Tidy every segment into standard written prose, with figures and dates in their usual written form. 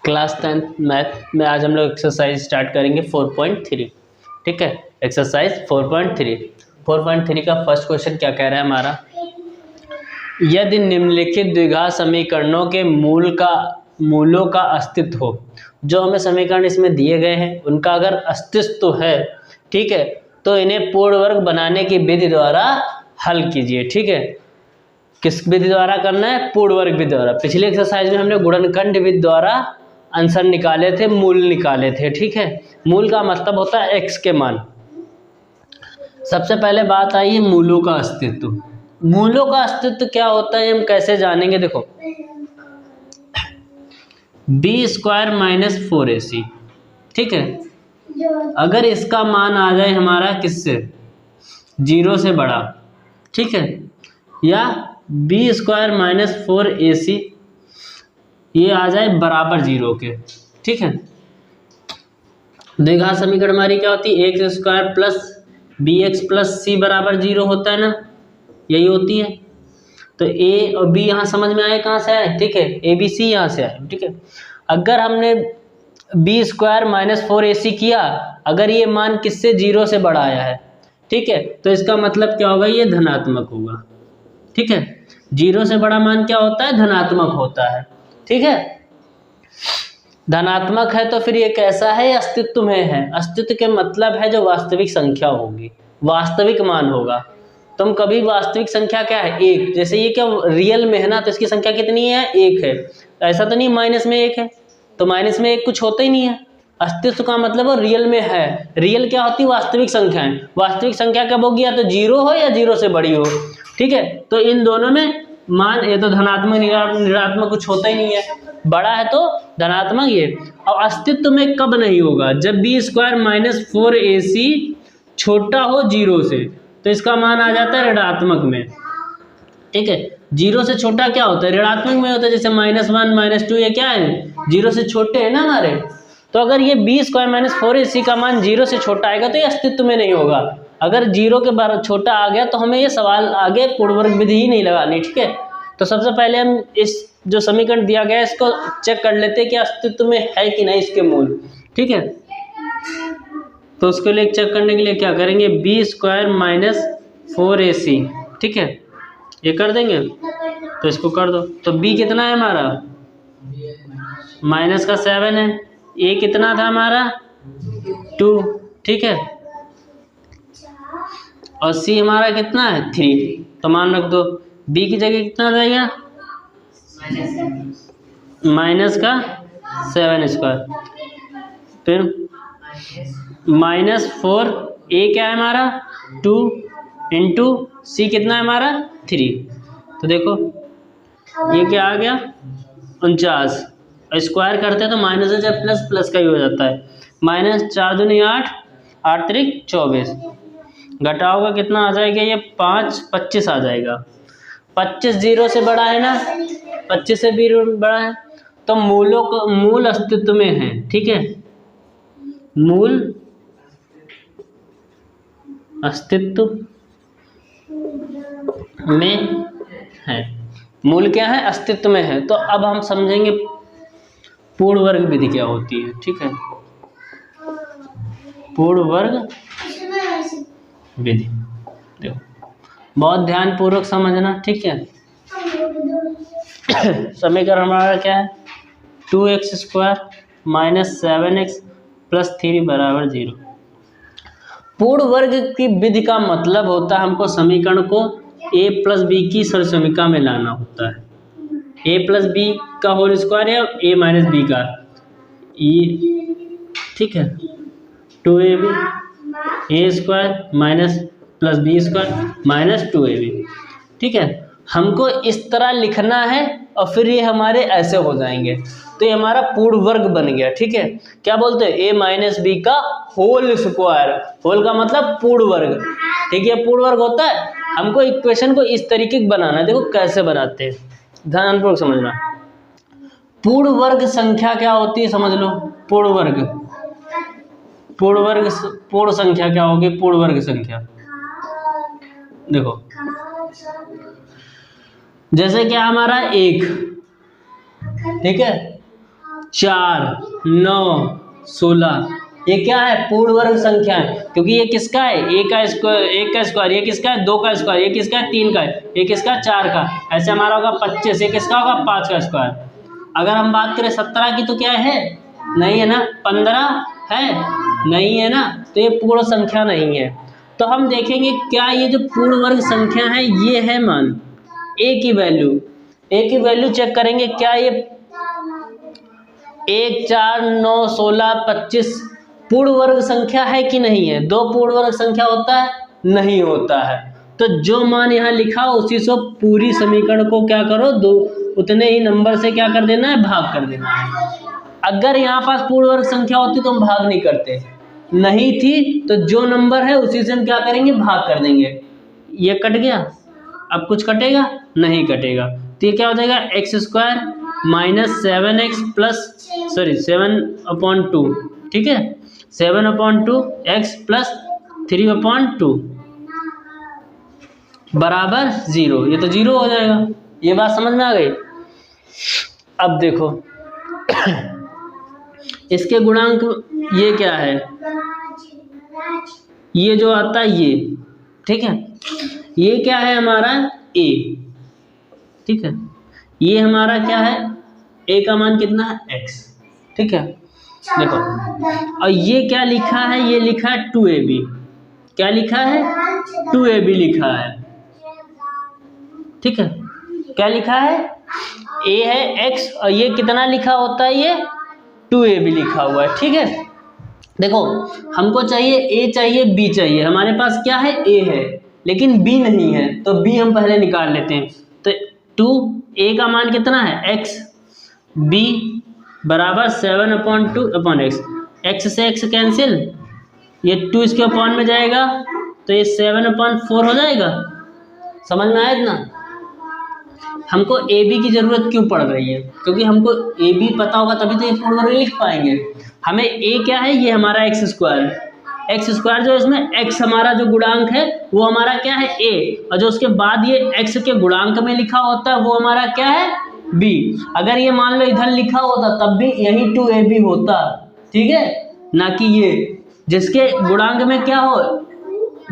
Class 10th math में आज हम लोग एक्सरसाइज स्टार्ट करेंगे 4.3। ठीक है, एक्सरसाइज 4.3 का फर्स्ट क्वेश्चन क्या कह रहा है हमारा, यदि निम्नलिखित द्विघात समीकरणों के मूलों का अस्तित्व हो। जो हमें समीकरण इसमें दिए गए हैं उनका अगर अस्तित्व है, ठीक है, तो इन्हें पूर्ण वर्ग बनाने की विधि द्वारा हल कीजिए। ठीक है, किस विधि द्वारा करना है? पूर्ण वर्ग विधि द्वारा। पिछले एक्सरसाइज में हमने गुणनखंड विधि द्वारा आंसर निकाले थे, मूल निकाले थे। ठीक है, मूल का मतलब होता है x के मान। सबसे पहले बात आई है मूलों का अस्तित्व। मूलों का अस्तित्व क्या होता है, हम कैसे जानेंगे? देखो, b² - 4ac, ठीक है, अगर इसका मान आ जाए हमारा किससे, 0 से बड़ा, ठीक है, या b² - 4ac ये आ जाए बराबर 0 के, ठीक है, द्विघात समीकरण हमारी क्या होती है, x² plus bx plus c बराबर 0 होता है ना, यही होती है। तो a और b यहाँ समझ में आए, कहाँ से आए? ठीक है, abc यहाँ से आए। ठीक है, अगर हमने b² - 4ac किया, अगर ये मान किससे 0 से बड़ा आया है, ठीक है, तो इसका मतलब क्या होगा, ये धनात्मक होगा। ठीक है, 0 से बड़ा मान क्या होता है? धनात्मक होता है। ठीक है, धनात्मक है तो फिर ये कैसा है? अस्तित्व में है। अस्तित्व के मतलब है जो वास्तविक संख्या होगी, वास्तविक मान होगा। तुम कभी वास्तविक संख्या क्या है? 1। जैसे ये क्या रियल में है ना, तो इसकी संख्या कितनी है? 1 है। ऐसा तो नहीं माइनस में 1 है, तो माइनस में 1 कुछ होता ही नहीं है। अस्तित्व का मतलब वो रियल में है। रियल क्या होती है? वास्तविक संख्याएं। वास्तविक संख्या कब होगी? या तो 0 हो या 0 से बड़ी हो। ठीक है, तो इन दोनों में मान, ये तो धनात्मक ऋणात्मक कुछ होता ही नहीं है, बड़ा है तो धनात्मक ये। और अस्तित्व में कब नहीं होगा? जब b² - 4ac छोटा हो 0 से, तो इसका मान आ जाता है ऋणात्मक में। ठीक है, 0 से छोटा क्या होता है? ऋणात्मक में होता है। जैसे -1 -2 ये क्या है? 0 से छोटे हैं ना हमारे। तो अगर ये b² - 4ac का मान 0 से छोटा आएगा तो ये अस्तित्व में नहीं होगा। अगर 0 के बार छोटा आ गया तो हमें ये सवाल आगे पूर्ण वर्ग विधि ही नहीं लगानी। ठीक है, तो सबसे पहले हम इस जो समीकरण दिया गया है इसको चेक कर लेते हैं कि अस्तित्व में है कि नहीं इसके मूल। ठीक है, तो उसके लिए चेक करने के लिए क्या करेंगे, b² - 4ac, ठीक है, ये कर देंगे, तो इसको कर दो। तो b कितना है हमारा? माइनस का 7 है। a कितना था हमारा? 2। ठीक है, और c हमारा कितना है? 3। तो मान रख दो, b की जगह कितना जाएगा? माइनस का 7², फिर -4, a क्या है हमारा? 2 इंटू c कितना है हमारा? 3। तो देखो ये क्या आ गया? 49। स्क्वायर करते हैं तो माइनस से जब प्लस प्लस का ही हो जाता है। -4 दूनी 8, 8 त्रिक 24, घटाओगे कितना आ जाएगा? ये 5 25 आ जाएगा। 25 0 से बड़ा है ना, 25 से भी बड़ा है, तो मूल अस्तित्व में है। ठीक है, मूल अस्तित्व में है। मूल क्या है? अस्तित्व में है। तो अब हम समझेंगे पूर्ण वर्ग विधि क्या होती है। ठीक है, पूर्ण वर्ग विधि देखो, बहुत ध्यान पूर्वक समझना। ठीक है, समीकरण हमारा क्या है? 2x² - 7x + 3 = 0। पूर्ण वर्ग की विधि का मतलब होता है हमको समीकरण को a + b की सरसमीका में लाना होता है। a + b का होल स्क्वायर है a - b का ये, ठीक है, 2ab a² + b² - 2ab। ठीक है, हमको इस तरह लिखना है और फिर ये हमारे ऐसे हो जाएंगे, तो ये हमारा पूर्ण वर्ग बन गया। ठीक है, क्या बोलते हैं? a - b का होल स्क्वायर। होल का मतलब पूर्ण वर्ग। ठीक है, पूर्ण वर्ग होता है। हमको इक्वेशन को इस तरीके का बनाना है। देखो कैसे बनाते हैं, ध्यानपूर्वक समझना। पूर्ण वर्ग संख्या क्या होती है समझ लो। पूर्ण संख्या क्या होगी? पूर्ण वर्ग संख्या देखो, जैसे क्या हमारा 1, ठीक है, 4, 9, 16 ये क्या है? पूर्ण वर्ग संख्या है, क्योंकि ये किसका है? एक का स्क्वायर, ये किसका है? 2 का स्क्वायर, ये किसका है? 3 का है, ये किसका? 4 का। ऐसे हमारा होगा 25, ये किसका होगा? 5 का स्क्वायर। अगर हम बात करें 17 की तो क्या है? नहीं है ना। 15 है? नहीं है ना। तो ये पूर्ण संख्या नहीं है। तो हम देखेंगे क्या ये जो पूर्ण वर्ग संख्या है ये है मान a की वैल्यू चेक करेंगे। क्या ये 1, 4, 9, 16, 25 पूर्ण वर्ग संख्या है कि नहीं है? 2 पूर्ण वर्ग संख्या होता है? नहीं होता है। तो जो मान यहाँ लिखा हो उसी से पूरी समीकरण को क्या करो, दो उतने ही नंबर से क्या कर देना है? भाग कर देना है। अगर यहाँ पास पूर्ण वर्ग संख्या होती तो हम भाग नहीं करते, नहीं थी तो जो नंबर है उसी से हम क्या करेंगे? भाग कर देंगे। ये कट गया, अब कुछ कटेगा? नहीं कटेगा। तो ये क्या हो जाएगा? x² माइनस 7x प्लस 7/2, ठीक है, 7/2 x प्लस 3/2 बराबर 0। ये तो 0 हो जाएगा। ये बात समझ में आ गई? अब देखो इसके गुणांक ये क्या है? ये जो आता है ये, ठीक है, ये क्या है हमारा? a, ठीक है, ये हमारा क्या है? a का मान कितना है? x, ठीक है। देखो और ये क्या लिखा है? ये लिखा है 2ab। क्या लिखा है? 2ab लिखा है, ठीक है। क्या लिखा है? a है x और ये कितना लिखा होता है? ये 2ab लिखा हुआ है, ठीक है। देखो हमको चाहिए a चाहिए b चाहिए, हमारे पास क्या है? a है लेकिन b नहीं है, तो b हम पहले निकाल लेते हैं। तो 2a का मान कितना है? x, b बराबर 7/2/x। x से x कैंसिल, ये 2 इसके अपॉन में जाएगा तो ये 7/4 हो जाएगा। समझ में आया इतना? हमको ए बी की ज़रूरत क्यों पड़ रही है? क्योंकि हमको ए बी पता होगा तभी तो ये पूर्ण वर्ग लिख पाएंगे। हमें ए क्या है? ये हमारा x² जो इसमें x हमारा जो गुणांक है वो हमारा क्या है? a, और जो उसके बाद ये x के गुणांक में लिखा होता है वो हमारा क्या है? b। अगर ये मान लो इधर लिखा होता तब भी यही 2ab होता, ठीक है, ना कि ये जिसके गुणांक में क्या हो,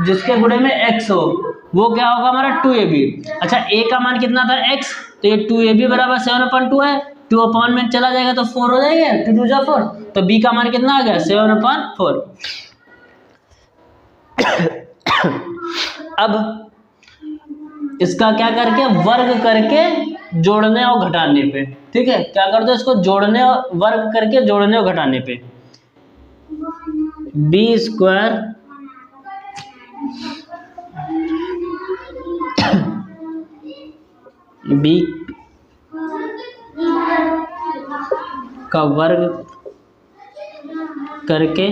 जिसके गुणे में x हो वो क्या होगा? हमारा 2ab। अच्छा a का मान कितना था? x, तो ये 2ab बराबर 7/2 है, 2 अपॉन में चला जाएगा तो 4 हो जाएगा, 2 2 जा 4, तो b का मान कितना आ गया? 7/4। अब इसका क्या करके? वर्ग करके जोड़ने और घटाने पे, ठीक है। क्या कर दो इसको? जोड़ने और वर्ग करके जोड़ने और घटाने पे b² b का वर्ग करके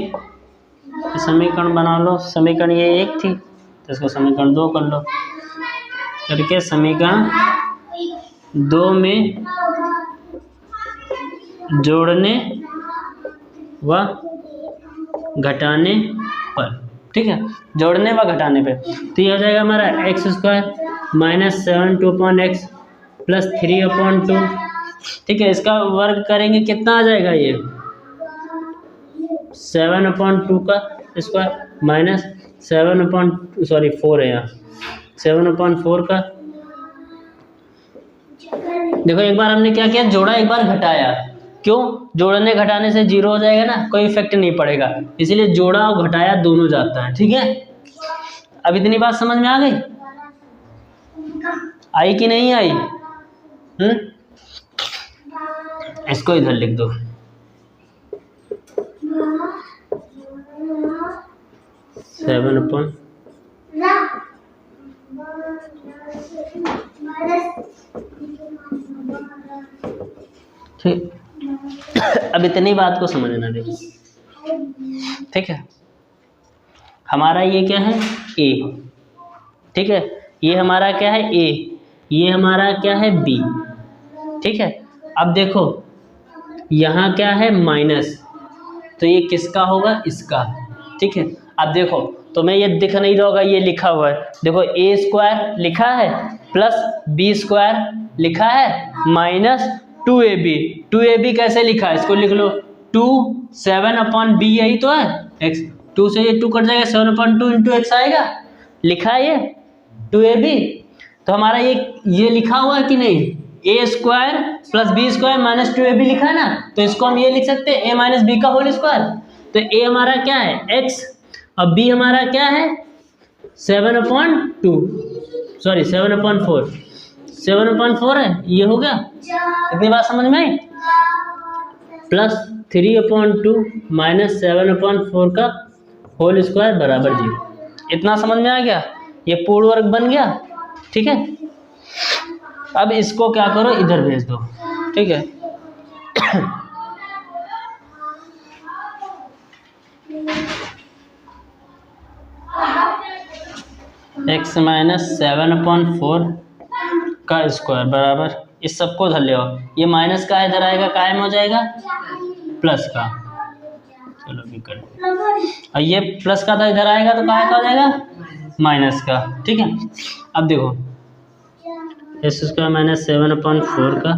समीकरण बना लो। समीकरण ये 1 थी तो इसको समीकरण 2 कर लो, करके समीकरण 2 में जोड़ने व घटाने पर, ठीक है, जोड़ने व घटाने पे तो ये हो जाएगा हमारा x² माइनस 7/2/x प्लस 3/2, ठीक है। इसका वर्ग करेंगे कितना आ जाएगा? ये 7/2 का स्क्वायर माइनस 4 है यहाँ, 7/4 का। देखो एक बार हमने क्या किया? जोड़ा, एक बार घटाया। क्यों? जोड़ने घटाने से 0 हो जाएगा ना, कोई इफेक्ट नहीं पड़ेगा, इसीलिए जोड़ा और घटाया दोनों जाता है, ठीक है। अब इतनी बात समझ में आ गई? आई कि नहीं आई? इसको इधर लिख दो, ठीक। अब इतनी बात को समझना देखो, ठीक है। हमारा ये क्या है? a, ठीक है, ये हमारा क्या है? a, ये हमारा क्या है? b, ठीक है। अब देखो यहाँ क्या है? माइनस, तो ये किसका होगा? इसका, ठीक है। अब देखो तुम्हें ये दिख नहीं रहा होगा, ये लिखा हुआ है, देखो a² लिखा है प्लस b² लिखा है माइनस 2ab, 2ab कैसे लिखा है, इसको लिख लो 2 7/b, यही तो है x, 2 से ये 2 कट जाएगा, 7/2 इंटू एक्स आएगा, लिखा है ये 2ab। तो हमारा ये लिखा हुआ है कि नहीं, a square plus B square minus 2ab लिखा है ना, तो इसको हम ये लिख सकते हैं a माइनस बी का होल स्क्वायर। तो a हमारा क्या है x और b हमारा क्या है 7/2, सॉरी 7/4, 7/4 है, ये हो गया, इतनी बात समझ में आई। प्लस 3/2 माइनस 7/4 का होल स्क्वायर बराबर 0, इतना समझ में आ गया, ये पूर्ण वर्ग बन गया। ठीक है, अब इसको क्या करो, इधर भेज दो। ठीक है, x माइनस 7/4 का स्क्वायर बराबर, इस सबको धर ले, ये माइनस का इधर आएगा, कायम हो जाएगा प्लस का, चलो भी कर, और ये प्लस का था इधर आएगा तो काय का हो जाएगा माइनस का। ठीक है, अब देखो x स्क्वायर माइनस 7/4 का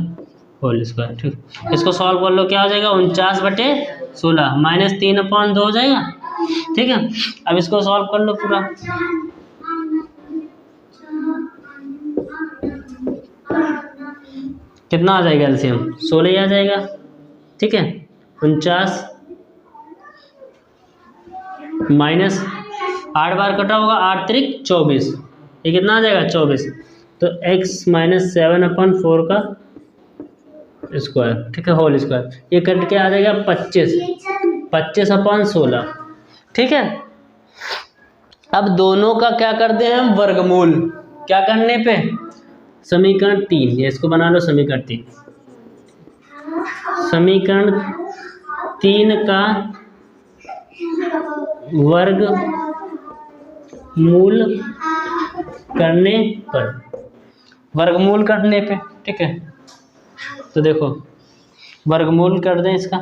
होल स्क्वायर। ठीक, इसको सॉल्व कर लो, क्या हो जाएगा 49/16 माइनस 3/2 हो जाएगा। ठीक है, अब इसको सॉल्व कर लो पूरा, कितना आ जाएगा एलसीएम 16 ही आ जाएगा। ठीक है, 49 माइनस 8 बार कटा होगा, 8 त्रिक 24, ये कितना आ जाएगा 24। तो x माइनस 7/4 का स्क्वायर, ठीक है, होल स्क्वायर, ये कट के आ जाएगा 25/16। ठीक है, अब दोनों का क्या करते हैं हम वर्गमूल, क्या करने पे, समीकरण 3, ये इसको बना लो समीकरण 3, समीकरण 3 का वर्गमूल करने पर, वर्गमूल करने पे। ठीक है, तो देखो वर्गमूल कर दें इसका,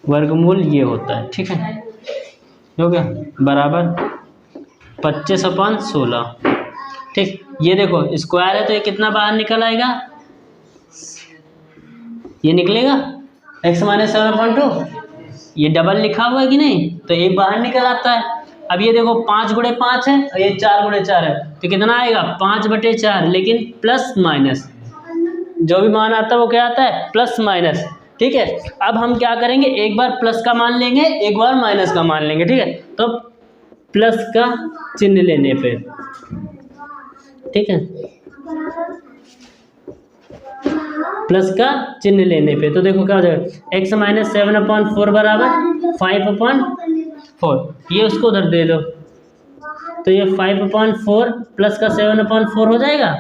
वर्गमूल ये होता है। ठीक है, हो गया बराबर 25/16। ठीक, ये देखो स्क्वायर है तो ये कितना बाहर निकल आएगा, ये निकलेगा x माइनस 7/2, ये डबल लिखा हुआ है कि नहीं, तो एक बाहर निकल आता है। अब ये देखो 5/5 है और ये 4/4 है, तो कितना आएगा 5/4, लेकिन प्लस माइनस, जो भी मान आता है वो क्या आता है प्लस माइनस। ठीक है, अब हम क्या करेंगे, एक बार प्लस का मान लेंगे, एक बार माइनस का मान लेंगे। ठीक है, तो प्लस का चिन्ह लेने पे, ठीक है, प्लस का चिन्ह लेने पे, तो देखो क्या हो जाएगा x माइनस 7/4 बराबर 5/4, ये उसको उधर दे लो, तो ये 5/4 प्लस का 7/4 हो जाएगा,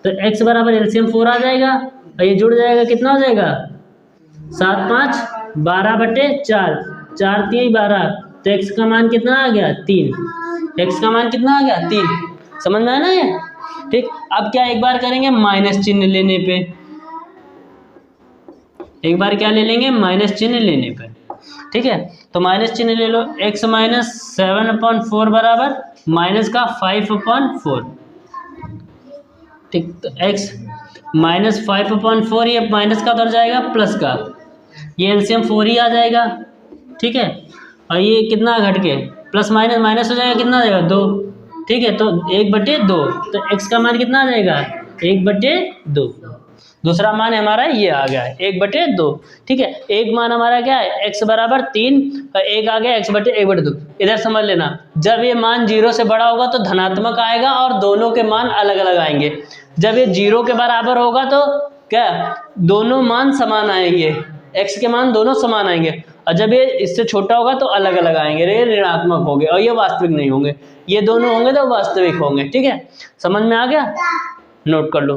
तो x बराबर एलसीएम 4 आ जाएगा, और ये जुड़ जाएगा, कितना हो जाएगा 7×5 12/4, 4 3 12, तो x का मान कितना आ गया 3, x का मान कितना आ गया 3, समझ में आया ना ये। ठीक, अब क्या एक बार करेंगे माइनस चिन्ह लेने पे, एक बार क्या ले लेंगे माइनस चिन्ह लेने पे। ठीक है, तो माइनस चिन्ह ले लो, x माइनस 7/4 बराबर माइनस का 5/4। ठीक, तो x माइनस 5/4, ये माइनस का उधर जाएगा प्लस का, ये एलसीएम 4 ही आ जाएगा। ठीक है, और ये कितना घट के प्लस माइनस माइनस हो जाएगा, कितना आ जाएगा 2। ठीक है, तो 1/2, तो x का मान कितना आ जाएगा 1/2, दूसरा मान हमारा ये आ गया है 1/2। ठीक है, एक मान हमारा क्या है x बराबर 3 और एक आ गया x/1/2। इधर समझ लेना, जब ये मान 0 से बड़ा होगा तो धनात्मक आएगा और दोनों के मान अलग अलग आएंगे। जब ये 0 के बराबर होगा तो क्या दोनों मान समान आएंगे, x के मान दोनों समान आएंगे, और जब ये इससे छोटा होगा तो अलग अलग आएंगे, ये ऋणात्मक होंगे और ये वास्तविक नहीं होंगे, ये दोनों होंगे तो वास्तविक होंगे। ठीक है, समझ में आ गया, नोट कर लो।